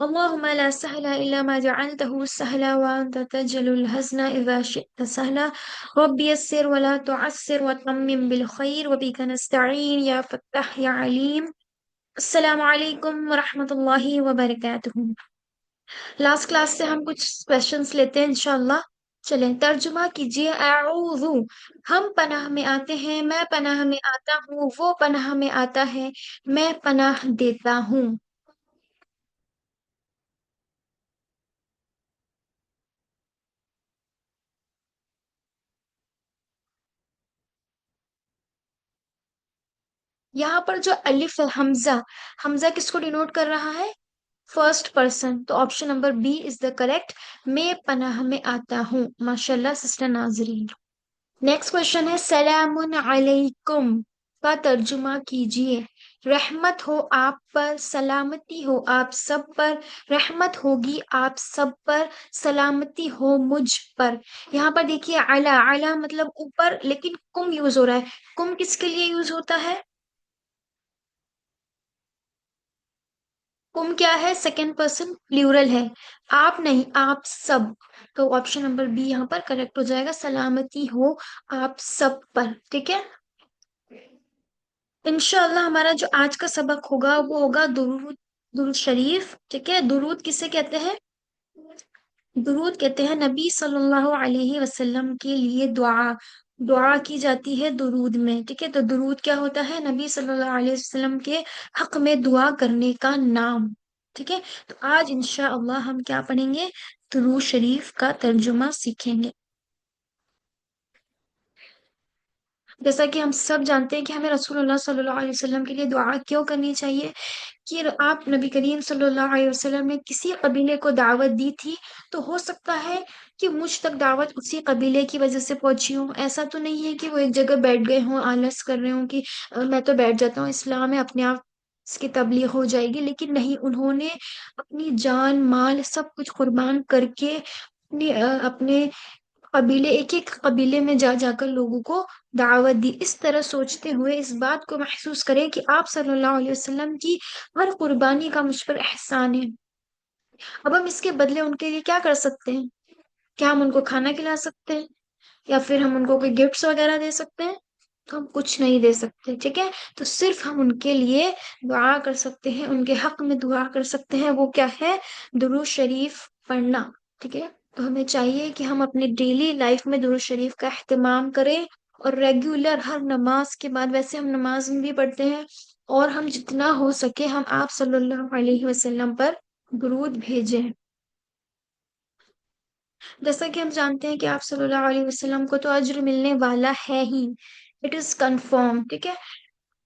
اللهم لا سهل إلا ما جعلته سهلا وأنت تجعل الحزن إذا شئت سهلا. رب يسر ولا تعسر وتمم بالخير وبك نستعين يا فتاح يا عليم. السلام علیکم ورحمۃ اللہ وبرکاتہ. لاسٹ کلاس سے ہم کچھ کوشچنس لیتے ہیں انشاءاللہ. چلیں ترجمہ کیجئے. اعوذ، ہم پناہ میں آتے ہیں، میں پناہ میں آتا ہوں، وہ پناہ میں آتا ہے، میں پناہ دیتا ہوں. یہاں پر جو الف ہے، حمزہ، حمزہ کس کو ڈینوٹ کر رہا ہے؟ First person. تو option number B is the correct. میں پناہ میں آتا ہوں. ماشاء اللہ سسٹر ناظرین. نیکسٹ کوشچن ہے سلام علیکم کا ترجمہ کیجئے. رحمت ہو آپ پر، سلامتی ہو آپ سب پر، رحمت ہوگی آپ سب پر، سلامتی ہو مجھ پر. یہاں پر دیکھیے اعلیٰ، اعلیٰ مطلب اوپر، لیکن کم یوز ہو رہا ہے. کم کس کے لیے یوز ہوتا ہے؟ کم کیا ہے؟ سیکنڈ پرسن پلیورل ہے. آپ نہیں، آپ سب. تو آپشن نمبر بی یہاں پر کریکٹ ہو جائے گا، سلامتی ہو آپ سب پر. ٹھیک ہے. انشاءاللہ ہمارا جو آج کا سبق ہوگا وہ ہوگا درود. درود شریف. ٹھیک ہے. درود کسے کہتے ہیں؟ درود کہتے ہیں نبی صلی اللہ علیہ وسلم کے لیے دعا. دعا کی جاتی ہے درود میں. ٹھیک ہے. تو درود کیا ہوتا ہے؟ نبی صلی اللہ علیہ وسلم کے حق میں دعا کرنے کا نام. ٹھیک ہے. تو آج انشاءاللہ ہم کیا پڑھیں گے؟ درود شریف کا ترجمہ سیکھیں گے. جیسا کہ ہم سب جانتے ہیں کہ ہمیں رسول اللہ صلی اللہ علیہ وسلم کے لیے دعا کیوں کرنی چاہیے؟ کہ آپ نبی کریم صلی اللہ علیہ وسلم نے کسی قبیلے کو دعوت دی تھی، تو ہو سکتا ہے کہ مجھ تک دعوت اسی قبیلے کی وجہ سے پہنچی ہوں. ایسا تو نہیں ہے کہ وہ ایک جگہ بیٹھ گئے ہوں، آلس کر رہے ہوں کہ میں تو بیٹھ جاتا ہوں، اسلام ہے اپنے آپ اس کی تبلیغ ہو جائے گی. لیکن نہیں، انہوں نے اپنی جان مال سب کچھ قربان کر کے اپنے قبیلے، ایک ایک قبیلے میں جا جا کر لوگوں کو دعوت دی. اس طرح سوچتے ہوئے اس بات کو محسوس کریں کہ آپ صلی اللہ علیہ وسلم کی ہر قربانی کا مجھ پر احسان ہے. اب ہم اس کے بدلے ان کے لیے کیا کر سکتے ہیں؟ کیا ہم ان کو کھانا کھلا سکتے ہیں؟ یا پھر ہم ان کو کوئی گفٹس وغیرہ دے سکتے ہیں؟ تو ہم کچھ نہیں دے سکتے. ٹھیک ہے. تو صرف ہم ان کے لیے دعا کر سکتے ہیں، ان کے حق میں دعا کر سکتے ہیں. وہ کیا ہے؟ درود شریف پڑھنا. ٹھیک ہے. تو ہمیں چاہیے کہ ہم اپنی ڈیلی لائف میں درود شریف کا اہتمام کریں، اور ریگولر ہر نماز کے بعد، ویسے ہم نماز میں بھی پڑھتے ہیں، اور ہم جتنا ہو سکے ہم آپ صلی اللہ علیہ وسلم پر درود بھیجیں. جیسا کہ ہم جانتے ہیں کہ آپ صلی اللہ علیہ وسلم کو تو اجر ملنے والا ہے ہی، اٹ از کنفرم. ٹھیک ہے.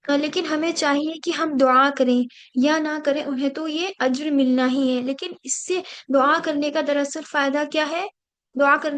لیکن ہمیں چاہیے کہ ہم دعا کریں یا نہ کریں، انہیں تو یہ اجر ملنا ہی ہے. لیکن اس سے دعا کرنے کا دراصل فائدہ کیا ہے؟ دعا کر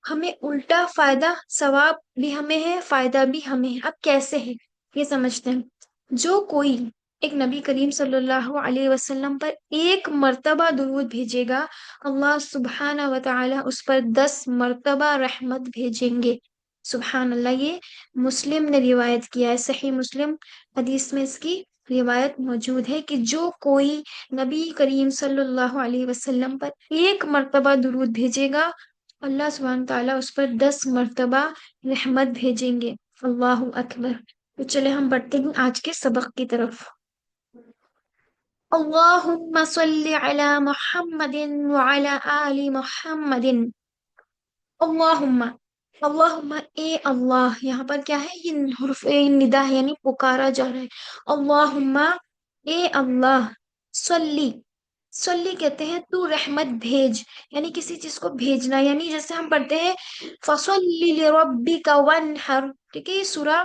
ہمیں الٹا فائدہ، ثواب بھی ہمیں ہے، فائدہ بھی ہمیں ہے. اب کیسے ہے یہ سمجھتے ہیں. جو کوئی ایک نبی کریم صلی اللہ علیہ وسلم پر ایک مرتبہ درود بھیجے گا، اللہ سبحانہ و تعالی اس پر 10 مرتبہ رحمت بھیجیں گے. سبحان اللہ. یہ مسلم نے روایت کیا ہے، صحیح مسلم حدیث میں اس کی روایت موجود ہے کہ جو کوئی نبی کریم صلی اللہ علیہ وسلم پر ایک مرتبہ درود بھیجے گا، اللہ سبحانہ تعالیٰ اس پر 10 مرتبہ رحمت بھیجیں گے. اللہ اکبر. تو چلے ہم بڑھتے ہیں آج کے سبق کی طرف. اللہم صلی علی محمد وعلی آل محمد. اللہم، اللہم اے اللہ. یہاں پر کیا ہے؟ یہ حرف ندا ہے، یعنی پکارا جا رہا ہے. اللہم اے اللہ. صلی، صلی کہتے ہیں تو رحمت بھیج، یعنی کسی چیز کو بھیجنا. یعنی جیسے ہم پڑھتے ہیں فَصَلِّ لِرَبِّكَ وَانْحَرْ. ٹھیک ہے. یہ سورہ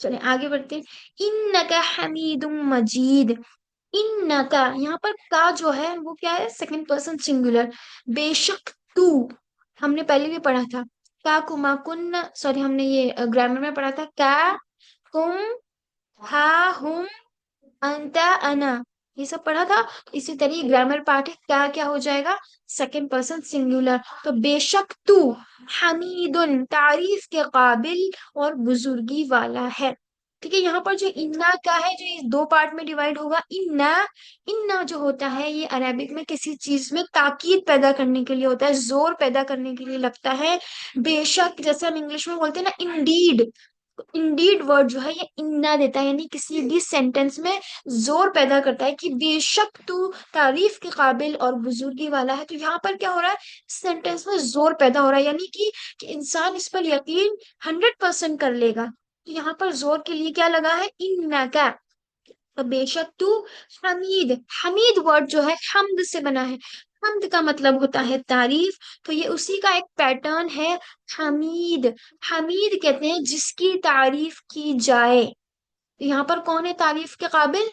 چلیں آگے بڑھتے ہیں، انکا حمید مجید، انکا یہاں پر کا جو ہے وہ کیا ہے، سیکنڈ پرسن سنگولر، بے شک تو، ہم نے پہلے بھی پڑھا تھا کا کما کن، سوری ہم نے یہ گرامر میں پڑھا تھا کا کم ہا ہم انتا انا، یہ سب پڑھا تھا. اسی طریقے گرامر پارٹ ہے، کیا کیا ہو جائے گا، سیکنڈ پرسن سنگولر. تو بے شک تو حمید، تعریف کے قابل اور بزرگی والا ہے. ٹھیک ہے، یہاں پر جو انا کا ہے جو اس دو پارٹ میں ڈیوائڈ ہوگا، انا، انا جو ہوتا ہے یہ عربک میں کسی چیز میں تاکید پیدا کرنے کے لیے ہوتا ہے، زور پیدا کرنے کے لیے لگتا ہے. بے شک جیسے ہم انگلش میں بولتے ہیں نا انڈیڈ، انڈیڈ ورڈ جو ہے یہ انا دیتا ہے، یعنی کسی بھی سینٹینس میں زور پیدا کرتا ہے کہ بے شک تو تعریف کے قابل اور بزرگی والا ہے. تو یہاں پر کیا ہو رہا ہے، سینٹینس میں زور پیدا ہو رہا ہے، یعنی کہ انسان اس پر یقین 100% کر لے گا. تو یہاں پر زور کے لیے کیا لگا ہے، انکا، تو بے شک تو حمید، حمید ورڈ جو ہے حمد سے بنا ہے، حمد کا مطلب ہوتا ہے تعریف. تو یہ اسی کا ایک پیٹرن ہے، حمید، حمید کہتے ہیں جس کی تعریف کی جائے. یہاں پر کون ہے تعریف کے قابل،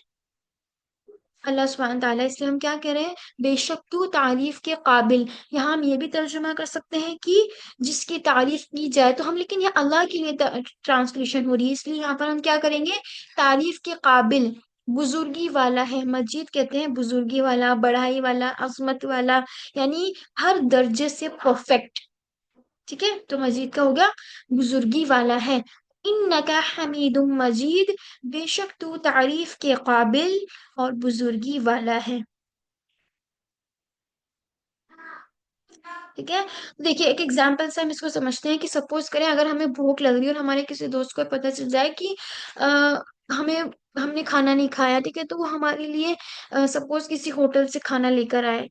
اللہ سبحانہ تعالیٰ. اس لیے ہم کیا کہہ رہے ہیں، بے شک تو تعریف کے قابل. یہاں ہم یہ بھی ترجمہ کر سکتے ہیں کہ جس کی تعریف کی جائے، تو ہم لیکن یہ اللہ کے لیے ٹرانسلیشن ہو رہی ہے، اس لیے یہاں پر ہم کیا کریں گے، تعریف کے قابل، بزرگی والا ہے. مجید کہتے ہیں بزرگی والا، بڑائی والا، عظمت والا، یعنی ہر درجے سے پرفیکٹ. ٹھیک ہے، تو مجید کا ہو گیا بزرگی والا ہے. انکا حمید مجید، بے شک تو تعریف کے قابل اور بزرگی والا ہے. ٹھیک ہے، دیکھیے ایک ایگزامپل سے ہم اس کو سمجھتے ہیں کہ سپوز کریں اگر ہمیں بھوک لگ رہی ہے اور ہمارے کسی دوست کو پتہ چل جائے کہ ہمیں، ہم نے کھانا نہیں کھایا، ٹھیک ہے، تو وہ ہمارے لیے سپوز کسی ہوٹل سے کھانا لے کر آئے.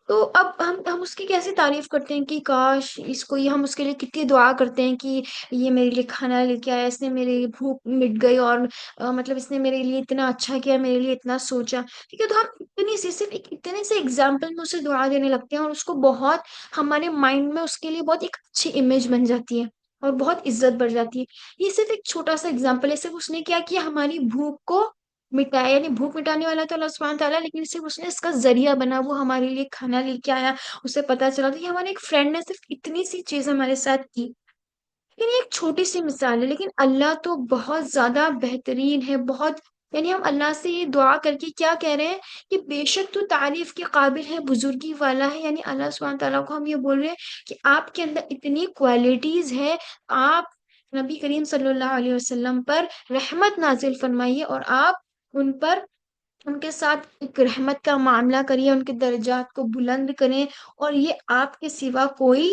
تو اب ہم اس کی کیسے تعریف کرتے ہیں کہ کاش اس کو، یہ ہم اس کے لیے کتنی دعا کرتے ہیں کہ یہ میرے لیے کھانا لے کے آیا، اس نے میری بھوک مٹ گئی، اور مطلب اس نے میرے لیے اتنا اچھا کیا، میرے لیے اتنا سوچا. ٹھیک ہے، تو ہم اتنی سی صرف اتنے سے ایگزامپل میں اسے دعا دینے لگتے ہیں، اور اس کو بہت ہمارے مائنڈ میں اس کے لیے بہت ایک اچھی امیج بن جاتی ہے اور بہت عزت بڑھ جاتی ہے. یہ صرف ایک چھوٹا سا ایگزامپل ہے، صرف اس نے کیا کیا، ہماری بھوک کو مٹایا، یعنی بھوک مٹانے والا تو اللہ سبحانہ تعالیٰ، لیکن صرف اس نے اس کا ذریعہ بنا، وہ ہمارے لیے کھانا لے کے آیا، اسے پتا چلا. تو یہ ہمارے ایک فرینڈ نے صرف اتنی سی چیز ہمارے ساتھ کی، لیکن یہ ایک چھوٹی سی مثال ہے، لیکن اللہ تو بہت زیادہ بہترین ہے، بہت، یعنی ہم اللہ سے یہ دعا کر کے کیا کہہ رہے ہیں کہ بے شک تو تعریف کے قابل ہے، بزرگی والا ہے. یعنی اللہ سبحانہ تعالیٰ کو ہم یہ بول رہے ہیں کہ آپ کے اندر اتنی کوالٹیز ہے، آپ نبی کریم صلی اللہ علیہ وسلم پر رحمت نازل فرمائیے، اور آپ ان پر، ان کے ساتھ ایک رحمت کا معاملہ کریے، ان کے درجات کو بلند کریں، اور یہ آپ کے سوا کوئی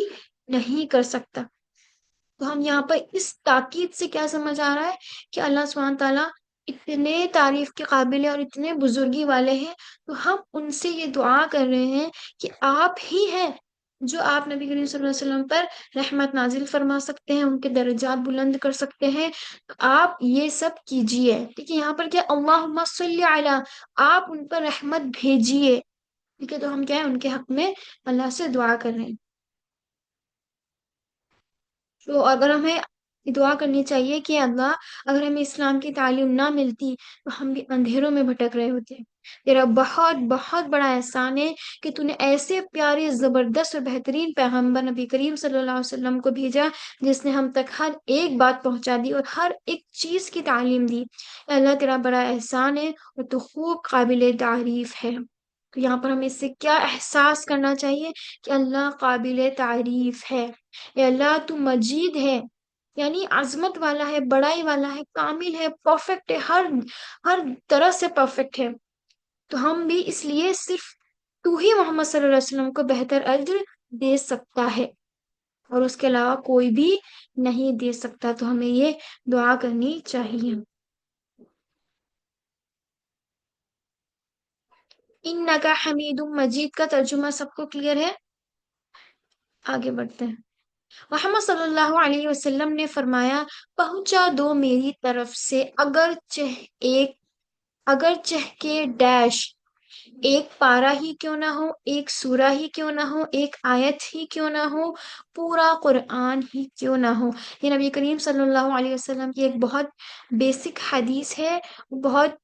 نہیں کر سکتا. تو ہم یہاں پر اس تاکید سے کیا سمجھ آ رہا ہے کہ اللہ سبحانہ تعالیٰ اتنے تعریف کے قابل ہیں اور اتنے بزرگی والے ہیں. تو ہم ان سے یہ دعا کر رہے ہیں کہ آپ ہی ہیں جو آپ نبی کریم صلی اللہ علیہ وسلم پر رحمت نازل فرما سکتے ہیں، ان کے درجات بلند کر سکتے ہیں. تو آپ یہ سب کیجئے. ٹھیک ہے، یہاں پر کیا، اللہم صلی علی، آپ ان پر رحمت بھیجیے. ٹھیک ہے، تو ہم کیا ہے ان کے حق میں اللہ سے دعا کر رہے ہیں. تو اگر ہمیں دعا کرنی چاہیے کہ اللہ، اگر ہمیں اسلام کی تعلیم نہ ملتی تو ہم بھی اندھیروں میں بھٹک رہے ہوتے. تیرا بہت بہت بڑا احسان ہے کہ تو نے ایسے پیارے، زبردست اور بہترین پیغمبر نبی کریم صلی اللہ علیہ وسلم کو بھیجا، جس نے ہم تک ہر ایک بات پہنچا دی اور ہر ایک چیز کی تعلیم دی. اے اللہ تیرا بڑا احسان ہے اور تو خوب قابل تعریف ہے. تو یہاں پر ہمیں اس سے کیا احساس کرنا چاہیے کہ اللہ قابل تعریف ہے. اے اللہ تو مجید ہے، یعنی عظمت والا ہے، بڑائی والا ہے، کامل ہے، پرفیکٹ ہے، ہر ہر طرح سے پرفیکٹ ہے. تو ہم بھی اس لیے صرف تو ہی محمد صلی اللہ علیہ وسلم کو بہتر اجر دے سکتا ہے، اور اس کے علاوہ کوئی بھی نہیں دے سکتا. تو ہمیں یہ دعا کرنی چاہیے. انکا حمید مجید کا ترجمہ سب کو کلیئر ہے؟ آگے بڑھتے ہیں. محمد صلی اللہ علیہ وسلم نے فرمایا، پہنچا دو میری طرف سے اگرچہ ایک، اگرچہ کے ڈیش، ایک پارا ہی کیوں نہ ہو، ایک سورہ ہی کیوں نہ ہو، ایک آیت ہی کیوں نہ ہو، پورا قرآن ہی کیوں نہ ہو۔ یہ نبی کریم صلی اللہ علیہ وسلم کی ایک بہت بیسک حدیث ہے، بہت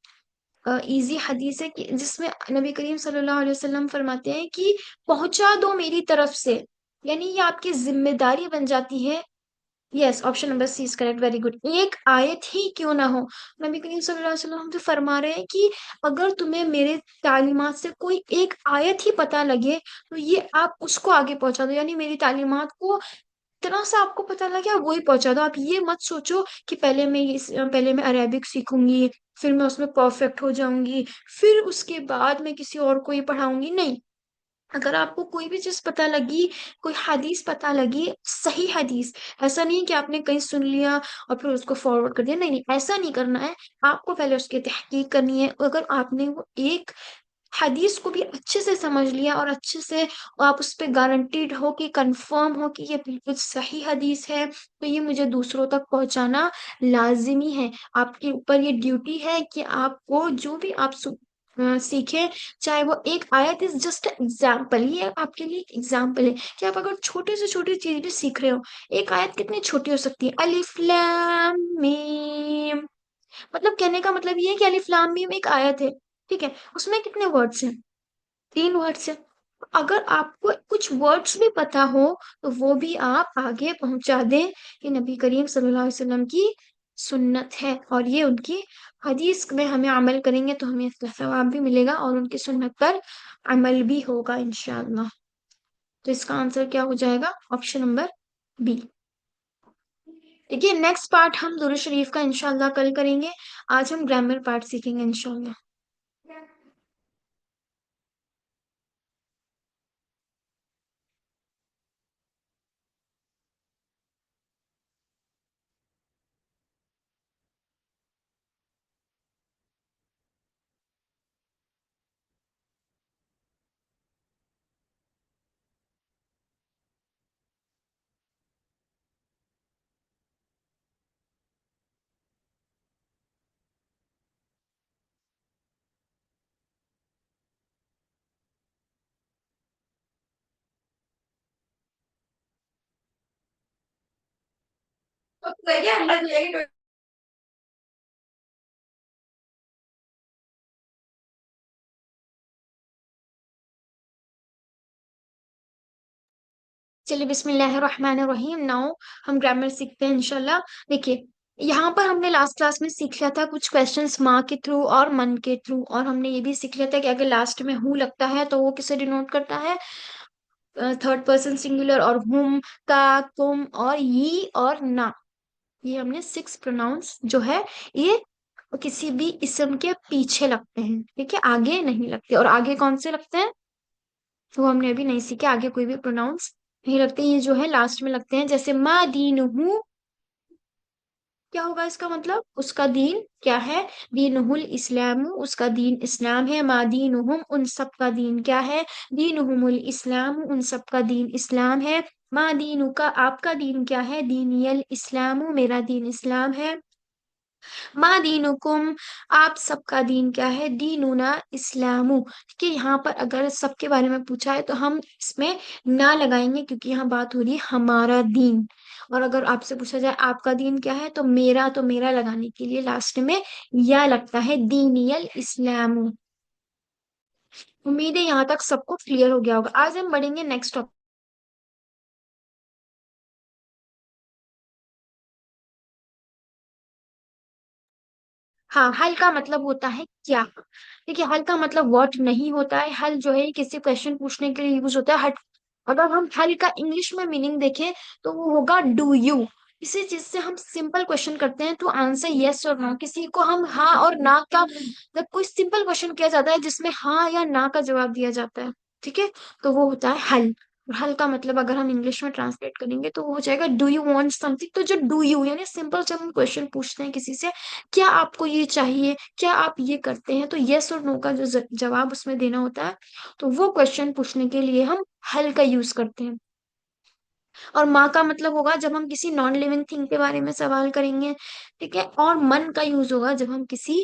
ایزی حدیث ہے کہ جس میں نبی کریم صلی اللہ علیہ وسلم فرماتے ہیں کہ پہنچا دو میری طرف سے، یعنی یہ آپ کی ذمہ داری بن جاتی ہے۔ Yes, option number C is correct, very good. ایک آیت ہی کیوں نہ ہو، نبی کریم صلی اللہ علیہ وسلم تو فرما رہے ہیں کہ اگر تمہیں میرے تعلیمات سے کوئی ایک آیت ہی پتہ لگے تو یہ آپ اس کو آگے پہنچا دو، یعنی میری تعلیمات کو اتنا سا آپ کو پتہ لگے آپ وہی پہنچا دو۔ آپ یہ مت سوچو کہ پہلے میں عربک سیکھوں گی، پھر میں اس میں پرفیکٹ ہو جاؤں گی، پھر اس کے بعد میں کسی اور کو ہی پڑھاؤں گی، نہیں۔ اگر آپ کو کوئی بھی چیز پتہ لگی، کوئی حدیث پتہ لگی، صحیح حدیث، ایسا نہیں کہ آپ نے کہیں سن لیا اور پھر اس کو فارورڈ کر دیا، نہیں نہیں، ایسا نہیں کرنا ہے۔ آپ کو پہلے اس کی تحقیق کرنی ہے۔ اگر آپ نے وہ ایک حدیث کو بھی اچھے سے سمجھ لیا اور اچھے سے آپ اس پہ گارنٹیڈ ہو کہ کنفرم ہو کہ یہ بالکل صحیح حدیث ہے، تو یہ مجھے دوسروں تک پہنچانا لازمی ہے۔ آپ کے اوپر یہ ڈیوٹی ہے کہ آپ کو جو بھی آپ سیکھیں، چاہے وہ ایک آیت از جسٹ ایگزامپل، یہ آپ کے لیے ایک ایگزامپل ہے کہ آپ اگر چھوٹی سے چھوٹی چیز بھی سیکھ رہے ہو، ایک آیت کتنی چھوٹی ہو سکتی ہے، الف لام میم، مطلب کہنے کا مطلب یہ ہے کہ الف لام میم ایک آیت ہے، ٹھیک ہے، اس میں کتنے ورڈس ہیں، 3 ورڈس ہیں۔ اگر آپ کو کچھ ورڈس بھی پتا ہو تو وہ بھی آپ آگے پہنچا دیں، کہ نبی کریم صلی اللہ علیہ وسلم کی سنت ہے، اور یہ ان کی حدیث میں ہمیں عمل کریں گے تو ہمیں اس کا ثواب بھی ملے گا اور ان کی سنت پر عمل بھی ہوگا انشاءاللہ۔ تو اس کا آنسر کیا ہو جائے گا؟ Option number B. دیکھیے نیکسٹ پارٹ ہم درود شریف کا انشاءاللہ کل کریں گے، آج ہم گرامر پارٹ سیکھیں گے انشاءاللہ۔ چلیے بسم اللہ الرحمن الرحیم، ناؤ ہم گرامر سیکھتے ہیں انشاءاللہ۔ دیکھیے یہاں پر ہم نے لاسٹ کلاس میں سیکھ لیا تھا کچھ کوشچنس ماں کے تھرو اور من کے تھرو، اور ہم نے یہ بھی سیکھ لیا تھا کہ اگر لاسٹ میں ہوں لگتا ہے تو وہ کسے ڈینوٹ کرتا ہے، تھرڈ پرسن سنگولر، اور ہم، کا، تم، اور یہ اور نہ، یہ ہم نے 6 پروناؤنس جو ہے یہ کسی بھی اسم کے پیچھے لگتے ہیں، ٹھیک ہے، آگے نہیں لگتے۔ اور آگے کون سے لگتے ہیں وہ ہم نے ابھی نہیں سیکھے، آگے کوئی بھی پروناؤنس نہیں لگتے، یہ جو ہے لاسٹ میں لگتے ہیں۔ جیسے ما دینہ، کیا ہوگا اس کا مطلب؟ اس کا دین کیا ہے؟ دینہ الاسلام، اس کا دین اسلام ہے۔ ما دینہم، ان سب کا دین کیا ہے؟ دینہم الاسلام، ان سب کا دین اسلام ہے۔ ما دینو کا، آپ کا دین کیا ہے؟ دینی الاسلام، میرا دین اسلام ہے۔ ما دینکم، آپ سب کا دین کیا ہے؟ دیننا اسلام، کہ یہاں پر اگر سب کے بارے میں پوچھا ہے تو ہم اس میں نہ لگائیں گے، کیونکہ یہاں بات ہو رہی ہے ہمارا دین۔ اور اگر آپ سے پوچھا جائے آپ کا دین کیا ہے تو میرا لگانے کے لیے لاسٹ میں یا لگتا ہے، دینی الاسلام۔ امید ہے یہاں تک سب کو کلیئر ہو گیا ہوگا۔ آج ہم بڑھیں گے نیکسٹ ٹاپک۔ ہاں، حل کا مطلب ہوتا ہے کیا؟ دیکھیے حل کا مطلب واٹ نہیں ہوتا ہے، حل جو ہے کسی کوشچن پوچھنے کے لیے یوز ہوتا ہے۔ اگر ہم حل کا انگلش میں میننگ دیکھیں تو وہ ہوگا ڈو یو۔ اسی چیز سے ہم سمپل کوشچن کرتے ہیں تو آنسر یس اور نو، کسی کو ہم ہاں اور نہ کا، جب کوئی سمپل کوشچن کیا جاتا ہے جس میں ہاں یا نہ کا جواب دیا جاتا ہے، ٹھیک ہے، تو وہ ہوتا ہے حل۔ اور حل کا مطلب اگر ہم انگلش میں ٹرانسلیٹ کریں گے تو وہ ہو جائے گا do you want something. تو جو ڈو یو یعنی سمپل جب ہم کوشچن پوچھتے ہیں کسی سے، کیا آپ کو یہ چاہیے، کیا آپ یہ کرتے ہیں، تو یس اور نو کا جو جواب اس میں دینا ہوتا ہے، تو وہ کوشچن پوچھنے کے لیے ہم حل کا یوز کرتے ہیں۔ اور ماں کا مطلب ہوگا جب ہم کسی نان لیونگ تھنگ کے بارے میں سوال کریں گے، ٹھیک ہے، اور من کا یوز ہوگا جب ہم کسی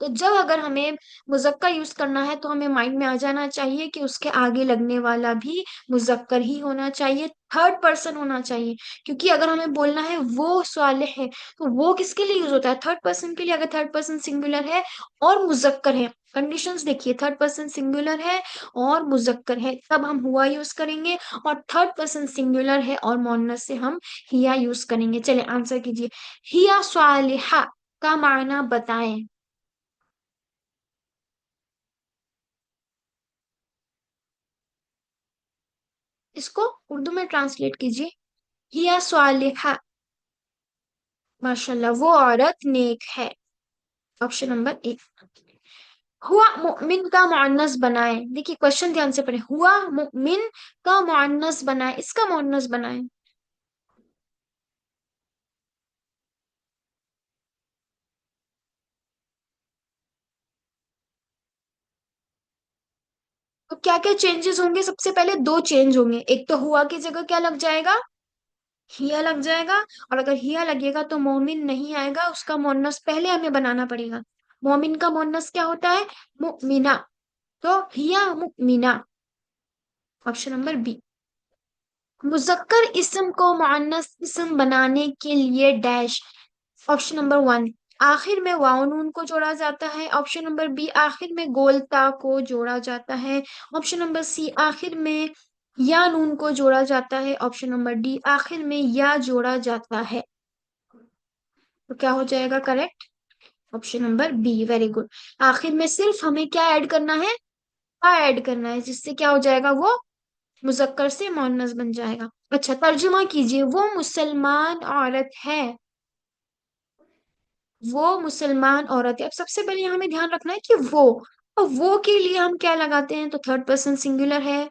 تو جب اگر ہمیں مذکر یوز کرنا ہے تو ہمیں مائنڈ میں آ جانا چاہیے کہ اس کے آگے لگنے والا بھی مذکر ہی ہونا چاہیے، تھرڈ پرسن ہونا چاہیے، کیونکہ اگر ہمیں بولنا ہے وہ صالح ہے تو وہ کس کے لیے یوز ہوتا ہے؟ تھرڈ پرسن کے لیے۔ اگر تھرڈ پرسن سنگولر ہے اور مذکر ہے، کنڈیشنز دیکھیے، تھرڈ پرسن سنگولر ہے اور مذکر ہے تب ہم ہوا یوز کریں گے، اور تھرڈ پرسن سنگولر ہے اور مؤنث سے ہم ہیا یوز کریں گے۔ چلے آنسر کیجیے، ہیا صالحہ کا معنی بتائیں۔ اس کو اردو میں ٹرانسلیٹ کیجیے، ہیا صالحہ، ماشاء اللہ وہ عورت نیک ہے۔ آپشن نمبر ایک۔ ہوا مؤمن کا مؤنث بنائیں، دیکھیے کوشچن دھیان سے پڑھیں، ہوا مؤمن کا مؤنث بنائیں، اس کا مؤنث بنائیں۔ تو کیا کیا چینجز ہوں گے؟ سب سے پہلے دو چینج ہوں گے، ایک تو ہوا کی جگہ کیا لگ جائے گا؟ ہیا لگ جائے گا، اور اگر ہیا لگے گا تو مومن نہیں آئے گا، اس کا مؤنث پہلے ہمیں بنانا پڑے گا۔ مومن کا مؤنث کیا ہوتا ہے؟ مؤمنہ، تو ہیا مؤمنہ، آپشن نمبر بی۔ مذکر اسم کو مؤنث اسم بنانے کے لیے ڈیش، آپشن نمبر ون، آخر میں واو نون کو جوڑا جاتا ہے، آپشن نمبر بی آخر میں گول تا کو جوڑا جاتا ہے، آپشن نمبر سی آخر میں یا نون کو جوڑا جاتا ہے، آپشن نمبر ڈی آخر میں یا جوڑا جاتا ہے۔ تو کیا ہو جائے گا correct? Option number B, very good. آخر میں صرف ہمیں کیا ایڈ کرنا ہے؟ ایڈ کرنا ہے، جس سے کیا ہو جائے گا؟ وہ مذکر سے مؤنث بن جائے گا۔ اچھا ترجمہ کیجئے، وہ مسلمان عورت ہے، وہ مسلمان عورت ہے۔ اب سب سے پہلے ہمیں دھیان رکھنا ہے کہ وہ کے لیے ہم کیا لگاتے ہیں؟ تو تھرڈ پرسن سنگولر ہے،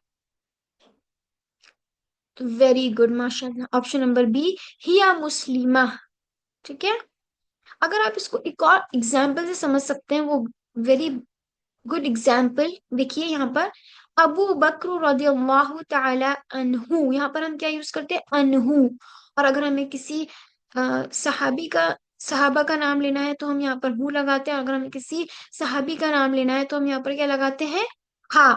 تو ویری گڈ ماشاء اللہ، آپشن نمبر بی ہیا مسلمہ، ٹھیک ہے۔ اگر آپ اس کو ایک اور ایگزامپل سے سمجھ سکتے ہیں، وہ ویری گڈ ایگزامپل دیکھیے یہاں پر، ابو بکر رضی اللہ تعالی عنہ، یہاں پر ہم کیا یوز کرتے ہیں؟ انہو، اور اگر ہمیں کسی صحابی کا صحابہ کا نام لینا ہے تو ہم یہاں پر ہو لگاتے ہیں، اگر ہمیں کسی صحابی کا نام لینا ہے تو ہم یہاں پر کیا لگاتے ہیں؟ ہاں۔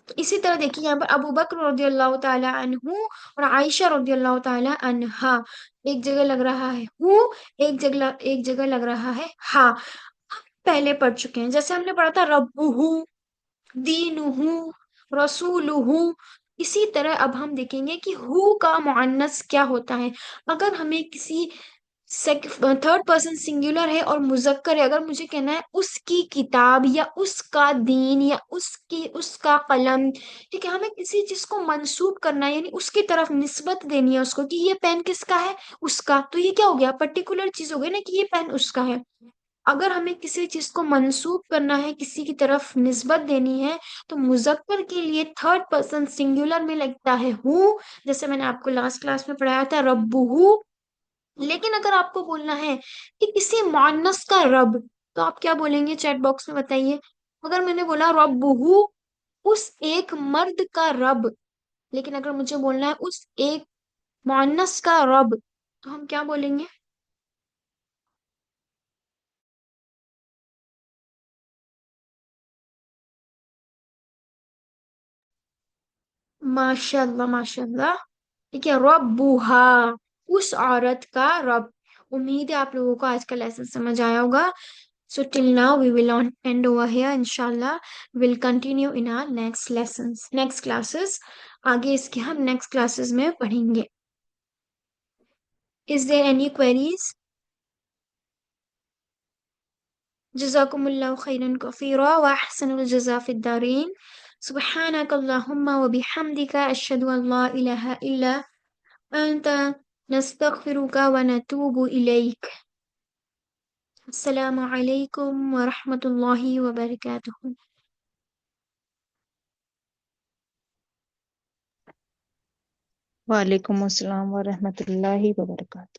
تو اسی طرح دیکھیے یہاں پر ابو بکر رضی اللہ تعالی عنہ اور عائشہ رضی اللہ تعالی عنہا، ایک جگہ لگ رہا ہے ہو، ایک جگہ لگ رہا ہے ہاں، پہلے پڑھ چکے ہیں، جیسے ہم نے پڑھا تھا ربہ، دینہ، رسولہ، اسی طرح اب ہم دیکھیں گے کہ ہو کا مؤنث کیا ہوتا ہے۔ اگر ہمیں کسی تھرڈ پرسن سنگولر ہے اور مذکر ہے، اگر مجھے کہنا ہے اس کی کتاب یا اس کا دین یا اس کا قلم، ٹھیک ہے، ہمیں کسی چیز کو منسوب کرنا ہے، یعنی اس کی طرف نسبت دینی ہے اس کو، کہ یہ پین کس کا ہے؟ اس کا، تو یہ کیا ہو گیا؟ پرٹیکولر چیز ہو گئی نا، کہ یہ پین اس کا ہے۔ اگر ہمیں کسی چیز کو منسوب کرنا ہے، کسی کی طرف نسبت دینی ہے، تو مذکر کے لیے تھرڈ پرسن سنگولر میں لگتا ہے ہو، جیسے میں نے آپ کو لاسٹ کلاس میں پڑھایا تھا ربہ۔ لیکن اگر آپ کو بولنا ہے کہ کسی مؤنث کا رب، تو آپ کیا بولیں گے؟ چیٹ باکس میں بتائیے۔ اگر میں نے بولا ربہ، اس ایک مرد کا رب، لیکن اگر مجھے بولنا ہے اس ایک مؤنث کا رب، تو ہم کیا بولیں گے؟ ماشاء اللہ ماشاء اللہ، ٹھیک ہے، ربوہا، اس عورت کا رب۔ امید ہے آپ لوگوں کو آج کا لیسن سمجھ آیا ہوگا۔ So till now we will not end over here. Inshallah, we'll continue in our next lessons, next classes. آگے اس کے ہم next classes میں پڑھیں گے۔ Is there any queries? جزاكم الله خيرا كثيرا وأحسن الجزاء في الدارين. سبحانك اللهم وبحمدك أشهد أن لا إله إلا أنت نستغفرك ونتوب إليك. السلام عليكم ورحمة الله وبركاته. وعلیکم السلام ورحمۃ اللہ وبرکاتہ۔